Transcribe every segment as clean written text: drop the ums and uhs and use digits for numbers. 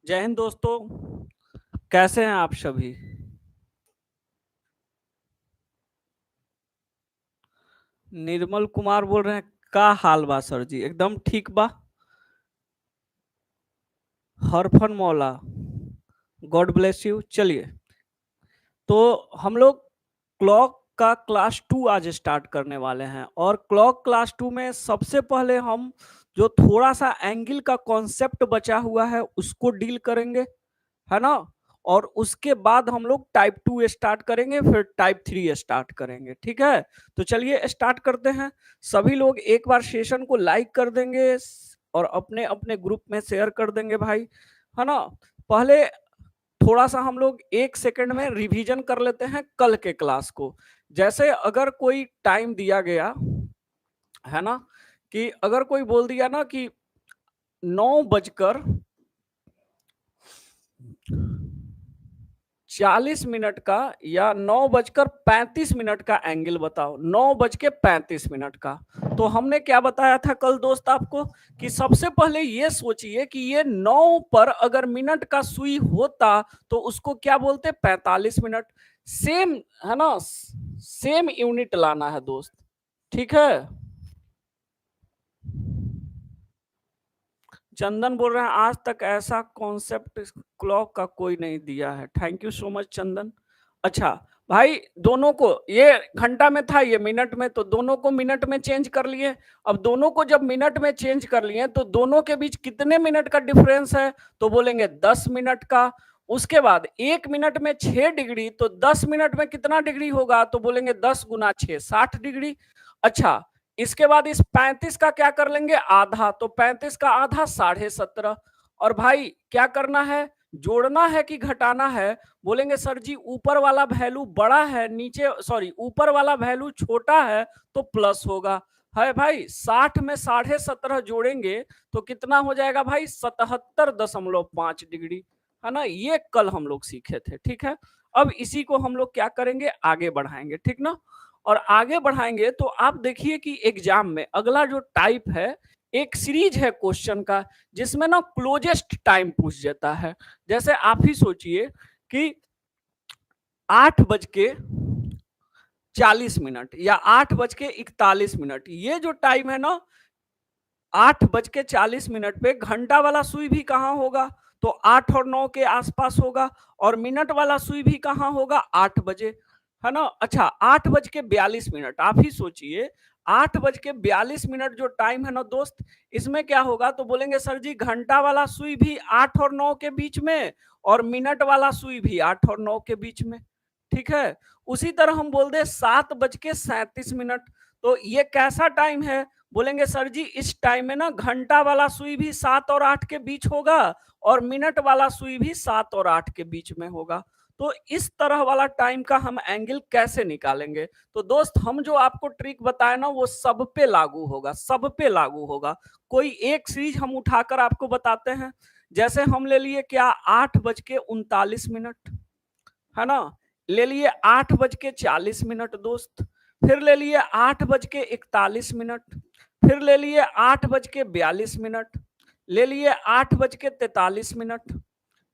जय हिंद दोस्तों, कैसे हैं आप सभी। निर्मल कुमार बोल रहे हैं। का हाल बा सर जी? एकदम ठीक बा। हरफन मौला, गॉड ब्लेस यू। चलिए, तो हम लोग क्लॉक का क्लास 2 आज स्टार्ट करने वाले हैं, और क्लॉक क्लास 2 में सबसे पहले हम जो थोड़ा सा एंगल का कॉन्सेप्ट बचा हुआ है उसको डील करेंगे, है ना। और उसके बाद हम लोग टाइप 2 स्टार्ट करेंगे, फिर टाइप 3 स्टार्ट करेंगे, ठीक है। तो चलिए स्टार्ट करते हैं। सभी लोग एक बार सेशन को लाइक कर देंगे और अपने अपने ग्रुप में शेयर कर देंगे भाई, है ना। पहले थोड़ा सा हम लोग एक सेकंड में रिवीजन कर लेते हैं कल के क्लास को। जैसे अगर कोई टाइम दिया गया है ना, कि अगर कोई बोल दिया ना कि 9:40 का या 9:35 का एंगल बताओ। 9:35 का। तो हमने क्या बताया था कल दोस्त आपको, कि सबसे पहले ये सोचिए कि ये 9 पर अगर मिनट का सुई होता तो उसको क्या बोलते? 45 मिनट। सेम, है ना, सेम यूनिट लाना है दोस्त, ठीक है। चंदन बोल रहे हैं आज तक ऐसा कॉन्सेप्ट क्लॉक का कोई नहीं दिया है। थैंक यू सो मच चंदन। अच्छा भाई, दोनों को, ये घंटा में था ये मिनट में, तो दोनों को मिनट में चेंज कर लिए। अब दोनों को जब मिनट में चेंज कर लिए तो दोनों के बीच कितने मिनट का डिफरेंस है? तो बोलेंगे 10 मिनट का। उसके बाद 1 मिनट में 6 डिग्री, तो 10 मिनट में कितना डिग्री होगा? तो बोलेंगे 10 गुना 6, 60 डिग्री। अच्छा, इसके बाद इस 35 का क्या कर लेंगे? आधा। तो 35 का आधा 17.5। और भाई क्या करना है? जोड़ना है कि घटाना है? बोलेंगे सर जी ऊपर वाला वैल्यू बड़ा है, नीचे सॉरी ऊपर वाला वैल्यू छोटा है तो प्लस होगा। है भाई, 60 में 17.5 जोड़ेंगे तो कितना हो जाएगा भाई? 77.5 डिग्री, है ना। ये कल हम लोग सीखे थे, ठीक है। अब इसी को हम लोग क्या करेंगे? आगे बढ़ाएंगे, ठीक ना। और आगे बढ़ाएंगे तो आप देखिए कि एग्जाम में अगला जो टाइप है, एक सीरीज है क्वेश्चन का जिसमें ना क्लोजेस्ट टाइम पूछ जाता है। जैसे आप ही सोचिए कि 8:40 या 8:41, ये जो टाइम है ना, 8:40 पे घंटा वाला सुई भी कहाँ होगा? तो 8 और 9 के आसपास होगा। और मिनट वाला सुई भी कहाँ होगा? 8 बजे, है ना। अच्छा, 8:42, आप ही सोचिए, 8:42 जो टाइम है ना दोस्त, इसमें क्या होगा? तो बोलेंगे सर जी घंटा वाला सुई भी 8 और 9 के बीच में, और मिनट वाला सुई भी 8 और 9 के बीच में, ठीक है। उसी तरह हम बोल दे 7:37, तो ये कैसा टाइम है? बोलेंगे सर जी इस टाइम में ना घंटा वाला सुई भी 7 और 8 के बीच होगा, और मिनट वाला सुई भी 7 और 8 के बीच में होगा। तो इस तरह वाला टाइम का हम एंगल कैसे निकालेंगे? तो दोस्त हम जो आपको ट्रिक बताए ना वो सब पे लागू होगा, सब पे लागू होगा। कोई एक सीरीज हम उठाकर आपको बताते हैं। जैसे हम ले लिए क्या? 8:39, है ना। ले लिए 8:40 दोस्त। फिर ले लिए 8:41, फिर ले लिए 8:42, ले लिए 8:43,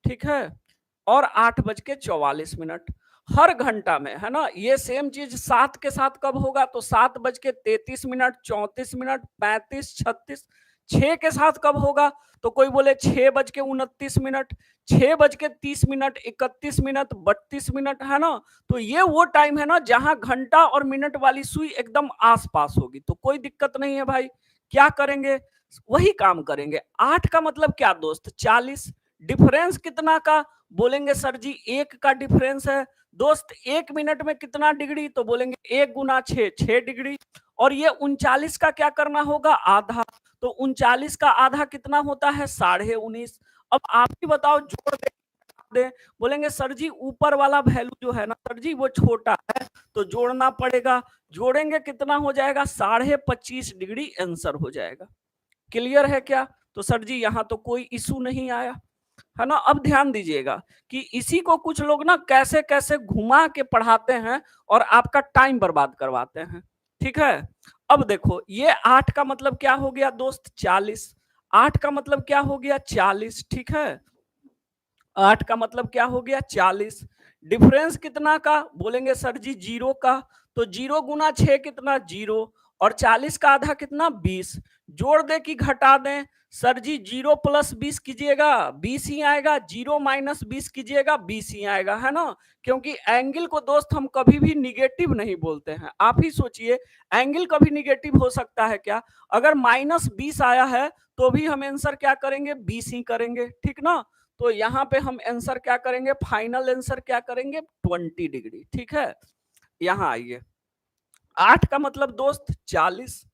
ठीक है, और 8:44। हर घंटा में, है ना। ये सेम चीज 7 के साथ कब होगा? तो 7:33, 34, 35, 36। 6 के साथ कब होगा? तो कोई बोले 6:29, 6:30, 31, 32, है ना। तो ये वो टाइम है ना जहां घंटा और मिनट वाली सुई एकदम आसपास होगी, तो कोई दिक्कत नहीं है भाई। क्या करेंगे? वही काम करेंगे। 8 का मतलब क्या दोस्त? 40। डिफरेंस कितना का? बोलेंगे सर जी 1 का डिफरेंस है। दोस्त 1 मिनट में कितना डिग्री? तो बोलेंगे 1 गुना 6, 6 डिग्री। और ये 39 का क्या करना होगा? आधा। तो 39 का आधा कितना होता है? 19.5। अब आप ही बताओ, जोड़ दे दें, बोलेंगे सर जी ऊपर वाला वैल्यू जो है ना सर जी वो छोटा है तो जोड़ना पड़ेगा, जोड़ेंगे कितना हो जाएगा 25.5 डिग्री आंसर हो जाएगा। क्लियर है क्या? तो सर जी यहाँ तो कोई इशू नहीं आया, है ना। अब ध्यान दीजिएगा कि इसी को कुछ लोग ना कैसे कैसे घुमा के पढ़ाते हैं और आपका टाइम बर्बाद करवाते हैं, ठीक है। अब देखो ये 8 का मतलब क्या हो गया दोस्त 40, 8 का मतलब क्या हो गया 40, ठीक है। 8 का मतलब क्या हो गया 40, डिफरेंस कितना का बोलेंगे सर जी 0 का, तो 0 गुना 6 कितना 0 और 40 का आधा कितना 20, जोड़ दे कि घटा दें सर जी 0 प्लस 20 कीजिएगा 20 ही आएगा, 0 माइनस 20 कीजिएगा 20 ही आएगा, है ना। क्योंकि एंगल को दोस्त हम कभी भी निगेटिव नहीं बोलते हैं, आप ही सोचिए एंगल कभी निगेटिव हो सकता है क्या? अगर माइनस 20 आया है तो भी हम आंसर क्या करेंगे 20 ही करेंगे, ठीक ना। तो यहाँ पे हम आंसर क्या करेंगे, फाइनल आंसर क्या करेंगे 20 डिग्री, ठीक है। यहाँ आइए 8 का मतलब दोस्त 40,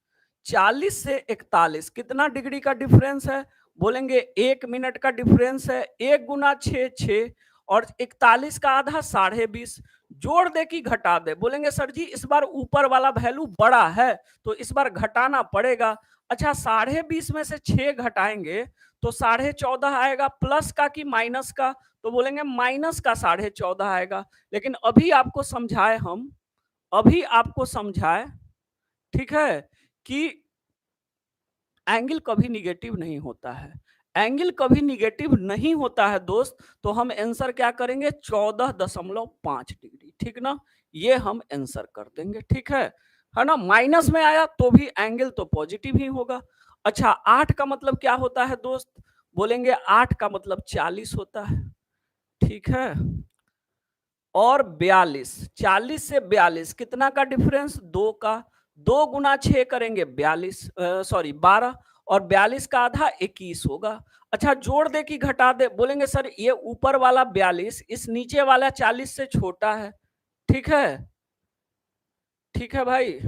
40 से 41 कितना डिग्री का डिफरेंस है, बोलेंगे 1 मिनट का डिफरेंस है, 1 गुना 6 6 और 41 का आधा 20.5, जोड़ दे कि घटा दे, बोलेंगे सर जी इस बार ऊपर वाला वैल्यू बड़ा है तो इस बार घटाना पड़ेगा। अच्छा 20.5 में से 6 घटाएंगे तो 14.5 आएगा, प्लस का कि माइनस का, तो बोलेंगे माइनस का 14.5 आएगा। लेकिन अभी आपको समझाए, ठीक है, कि एंगल कभी निगेटिव नहीं होता है, एंगल कभी निगेटिव नहीं होता है दोस्त। तो हम आंसर क्या करेंगे 14.5 डिग्री, ठीक ना, ये हम आंसर कर देंगे, ठीक है ना। माइनस में आया तो भी एंगल तो पॉजिटिव ही होगा। अच्छा 8 का मतलब क्या होता है दोस्त, बोलेंगे 8 का मतलब 40 होता है, ठीक है। और 42, 40 से 42 कितना का डिफरेंस 2 का, 2 गुना 6 करेंगे 42 सॉरी 12 और 42 का आधा 21 होगा। अच्छा जोड़ दे कि घटा दे, बोलेंगे सर ये ऊपर वाला 42 इस नीचे वाला 40 से छोटा है, ठीक है, ठीक है भाई।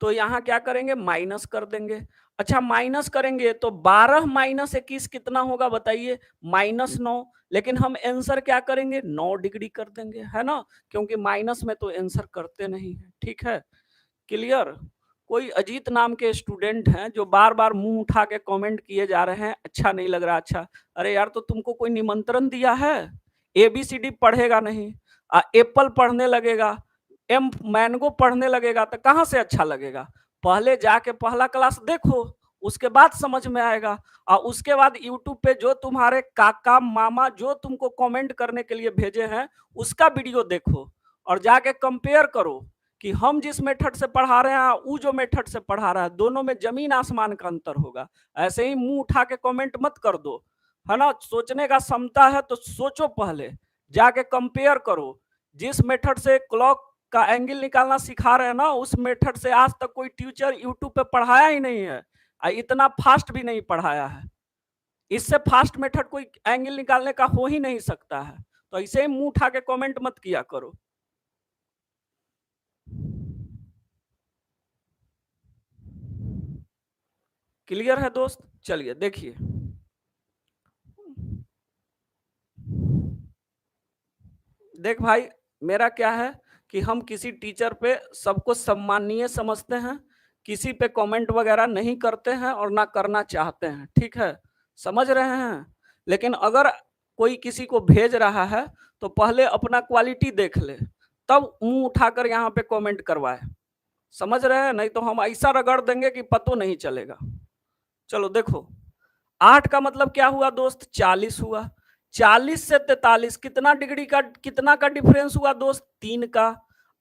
तो यहाँ क्या करेंगे माइनस कर देंगे। अच्छा माइनस करेंगे तो 12 माइनस 21 कितना होगा बताइए, -9, लेकिन हम आंसर क्या करेंगे 9 डिग्री कर देंगे, है ना, क्योंकि माइनस में तो आंसर करते नहीं है, ठीक है। क्लियर। कोई अजीत नाम के स्टूडेंट हैं जो बार बार मुंह उठा के कमेंट किए जा रहे हैं, अच्छा नहीं लग रहा। अच्छा अरे यार तो तुमको कोई निमंत्रण दिया है, ABCD पढ़ेगा नहीं, एप्पल पढ़ने लगेगा, एम मैंगो पढ़ने लगेगा तो कहाँ से अच्छा लगेगा। पहले जाके पहला क्लास देखो, उसके बाद समझ में आएगा। और उसके बाद यूट्यूब पे जो तुम्हारे काका मामा जो तुमको कमेंट करने के लिए भेजे हैं उसका वीडियो देखो और जाके कंपेयर करो कि हम जिस मेथड से पढ़ा रहे हैं वो जो मेथड से पढ़ा रहा है, दोनों में जमीन आसमान का अंतर होगा। ऐसे ही मुंह उठा के कमेंट मत कर दो, है ना। सोचने का क्षमता है तो सोचो, पहले जाके कंपेयर करो। जिस मेथड से क्लॉक का एंगल निकालना सिखा रहे हैं ना, उस मेथड से आज तक कोई टीचर यूट्यूब पे पढ़ाया ही नहीं है, इतना फास्ट भी नहीं पढ़ाया है। इससे फास्ट मेथड कोई एंगल निकालने का हो ही नहीं सकता है। तो ऐसे ही मुंह उठा के कमेंट मत किया करो। क्लियर है दोस्त, चलिए देखिए देख भाई, मेरा क्या है कि हम किसी टीचर पे सबको सम्माननीय समझते हैं, किसी पे कमेंट वगैरह नहीं करते हैं और ना करना चाहते हैं, ठीक है, समझ रहे हैं। लेकिन अगर कोई किसी को भेज रहा है तो पहले अपना क्वालिटी देख ले, तब मुंह उठाकर यहाँ पे कमेंट करवाए, समझ रहे हैं, नहीं तो हम ऐसा रगड़ देंगे कि पतो नहीं चलेगा। चलो देखो 8 का मतलब क्या हुआ दोस्त 40 हुआ, 40 से 43 कितना डिग्री का कितना का डिफरेंस हुआ दोस्त 3 का,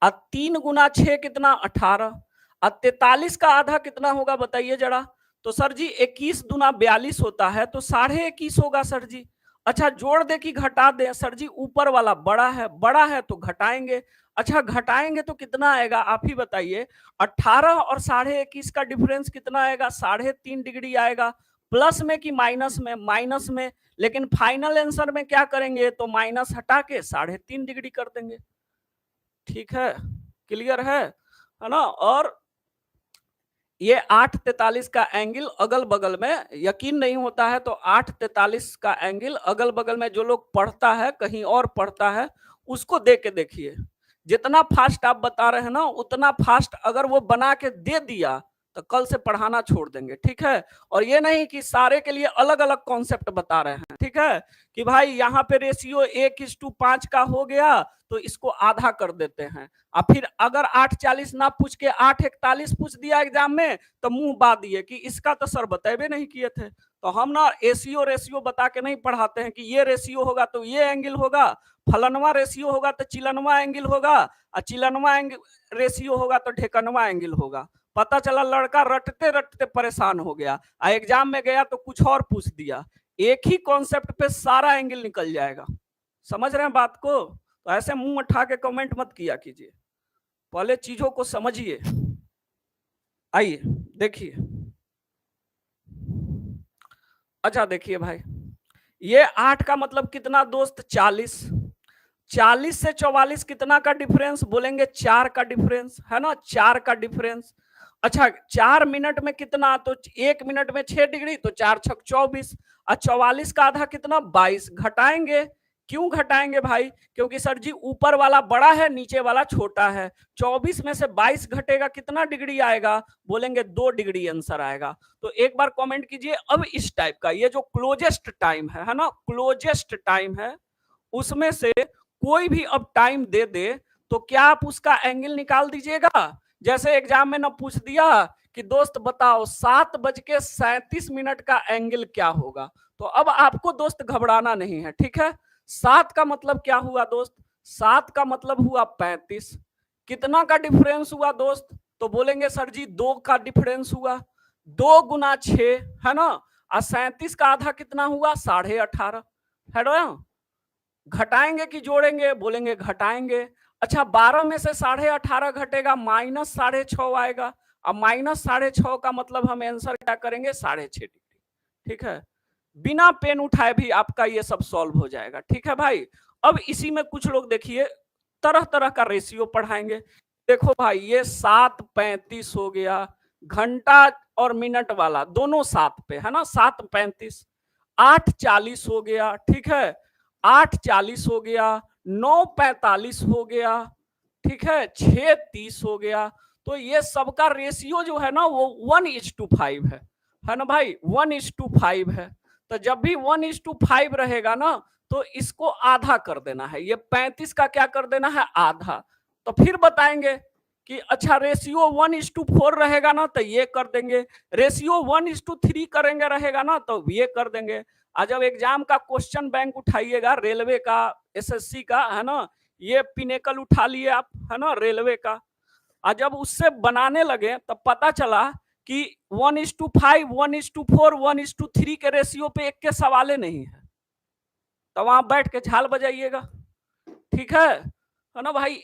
और 3 गुना 6 कितना 18, और 43 का आधा कितना होगा बताइए जरा। तो सर जी 21 दुना 42 होता है तो 21.5 होगा सर जी। अच्छा जोड़ दे कि घटा दे, सर जी ऊपर वाला बड़ा है तो घटाएंगे। अच्छा घटाएंगे तो कितना आएगा आप ही बताइए, 18 और 21.5 का डिफरेंस कितना आएगा 3.5 डिग्री आएगा, प्लस में कि माइनस में, माइनस में। लेकिन फाइनल आंसर में क्या करेंगे तो माइनस हटा के 3.5 डिग्री कर देंगे, ठीक है, क्लियर है ना। और ये 8:43 का एंगल अगल बगल में, यकीन नहीं होता है तो 8:43 का एंगल अगल बगल में जो लोग पढ़ता है, कहीं और पढ़ता है, उसको दे के देखिए। जितना फास्ट आप बता रहे हैं ना, उतना फास्ट अगर वो बना के दे दिया तो कल से पढ़ाना छोड़ देंगे, ठीक है। और ये नहीं कि सारे के लिए अलग अलग कॉन्सेप्ट बता रहे हैं, ठीक है, कि भाई यहाँ पे रेशियो 1:5 का हो गया तो इसको आधा कर देते हैं। और फिर अगर 8:40 ना पूछ के 8:41 पूछ दिया एग्जाम में तो मुंह बा दिए कि इसका तो सर बतेबे नहीं किए थे। तो हम ना एसीओ रेशियो बता के नहीं पढ़ाते हैं कि ये रेशियो होगा तो ये एंगल होगा, फलनवा रेशियो होगा तो चिलनवा एंगल होगा, और चिलनवा रेशियो होगा तो ढेकनवा एंगल होगा। पता चला लड़का रटते रटते परेशान हो गया, एग्जाम में गया तो कुछ और पूछ दिया। एक ही कॉन्सेप्ट पे सारा एंगल निकल जाएगा। समझ रहे हैं बात को? तो ऐसे मुंह उठा के कमेंट मत किया कीजिए, पहले चीजों को समझिए। आइए देखिए, अच्छा देखिए भाई, ये 8 का मतलब कितना दोस्त? 40। 40 से 44 कितना का डिफरेंस? बोलेंगे 4 का डिफरेंस, है ना, 4 का डिफरेंस। अच्छा 4 मिनट में कितना? तो 1 मिनट में 6 डिग्री, तो 4 छक 24, और 44 का आधा कितना? 22। घटाएंगे, क्यों घटाएंगे भाई? क्योंकि सर जी ऊपर वाला बड़ा है, नीचे वाला छोटा है। 24 में से 22 घटेगा, कितना डिग्री आएगा? बोलेंगे 2 डिग्री आंसर आएगा। तो एक बार कमेंट कीजिए। अब इस टाइप का ये जो क्लोजेस्ट टाइम है ना, क्लोजेस्ट टाइम है, उसमें से कोई भी अब टाइम दे दे तो क्या आप उसका एंगल निकाल दीजिएगा? जैसे एग्जाम में ना पूछ दिया कि दोस्त बताओ 7:37 का एंगल क्या होगा, तो अब आपको दोस्त घबराना नहीं है, ठीक है। 7 का मतलब क्या हुआ दोस्त? 7 का मतलब हुआ 35। कितना का डिफरेंस हुआ दोस्त? तो बोलेंगे सर जी 2 का डिफरेंस हुआ। 2 गुना 6 है ना, और 37 का आधा कितना हुआ? 18.5 है ना। घटाएंगे कि जोड़ेंगे? बोलेंगे घटाएंगे। अच्छा 12 में से 18.5 घटेगा, माइनस 6.5 आएगा। अब माइनस 6.5 का मतलब हम आंसर क्या करेंगे? 6.5 डिग्री, ठीक है। बिना पेन उठाए भी आपका ये सब सॉल्व हो जाएगा, ठीक है भाई। अब इसी में कुछ लोग देखिए तरह तरह का रेशियो पढ़ाएंगे। देखो भाई ये 7:35 हो गया, घंटा और मिनट वाला दोनों 7 पे है ना, 7:35। 8:40 हो गया, ठीक है, 8:40 हो गया, 9:45 हो गया, ठीक है, 6:30 हो गया। तो ये सबका रेशियो जो है ना वो 1:5 है ना भाई, 1:5 है। तो जब भी 1:5 रहेगा ना तो इसको आधा कर देना है, ये 35 का क्या कर देना है? आधा। तो फिर बताएंगे कि अच्छा रेशियो 1:4 रहेगा ना तो ये कर देंगे, रेशियो 1:3 करेंगे रहेगा ना तो ये कर देंगे। और जब एग्जाम का क्वेश्चन बैंक उठाइएगा, रेलवे का, एसएससी का, है ना, ये पिनेकल उठा लिए आप, है ना, रेलवे का, और जब उससे बनाने लगे तब पता चला कि 1:5, 1:4, 1:3 के रेशियो पे एक के सवाले नहीं है, तो वहां बैठ के झाल बजाइएगा, ठीक है ना भाई।